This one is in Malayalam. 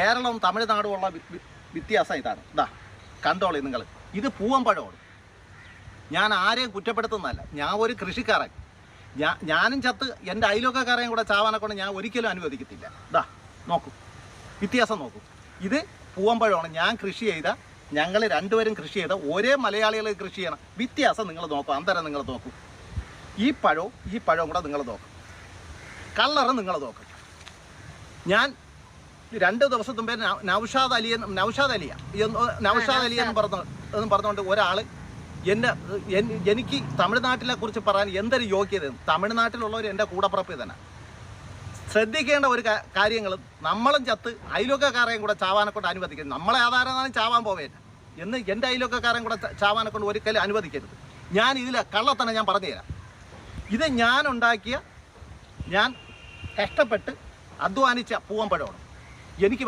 കേരളവും തമിഴ്നാടുമുള്ള വ്യത്യാസം ഇതാണ്. ഇതാ കണ്ടോളി നിങ്ങൾ, ഇത് പൂവമ്പഴമാണ്. ഞാൻ ആരെയും കുറ്റപ്പെടുത്തുന്നതല്ല, ഞാൻ ഒരു കൃഷിക്കാരൻ. ഞാനും ചത്ത് എൻ്റെ അയൽവക്കക്കാരെയും കൂടെ ചാവാനെ കൊണ്ട് ഞാൻ ഒരിക്കലും അനുവദിക്കത്തില്ല. ഇതാ നോക്കൂ, വ്യത്യാസം നോക്കൂ. ഇത് പൂവമ്പഴമാണ്. ഞാൻ കൃഷി ചെയ്ത, ഞങ്ങൾ രണ്ടുപേരും കൃഷി ചെയ്ത ഒരേ മലയാളികൾ കൃഷി ചെയ്യണം. വ്യത്യാസം നിങ്ങൾ നോക്കൂ, അന്തരം നിങ്ങൾ നോക്കൂ. ഈ പഴവും കൂടെ നിങ്ങൾ നോക്കും, കളറ് നിങ്ങൾ നോക്കും. ഞാൻ 2 ദിവസത്തിന് മുമ്പേ നൗഷാദ് അലി എന്ന് പറഞ്ഞുകൊണ്ട് ഒരാൾ എനിക്ക് തമിഴ്നാട്ടിലെ കുറിച്ച് പറയാൻ എന്തൊരു യോഗ്യത. തമിഴ്നാട്ടിലുള്ളവർ എൻ്റെ കൂടപ്പുറപ്പ് തന്നെ. ശ്രദ്ധിക്കേണ്ട ഒരു കാര്യങ്ങൾ, നമ്മളും ചത്ത് അയൽവക്കക്കാരെയും കൂടെ ചാവാനെ കൊണ്ട് അനുവദിക്കരുത്. നമ്മളെ ആധാരം ചാവാൻ പോവേണ്ട എന്ന് എൻ്റെ അയൽവക്കക്കാരെയും കൂടെ ചാവാനെ കൊണ്ട് ഒരിക്കലും അനുവദിക്കരുത്. ഞാൻ ഇതിലെ കള്ളത്തന്നെ ഞാൻ പറഞ്ഞുതരാം. ഇത് ഞാൻ ഉണ്ടാക്കിയ, ഞാൻ കഷ്ടപ്പെട്ട് അധ്വാനിച്ച പൂവമ്പഴമാണ്. എനിക്ക്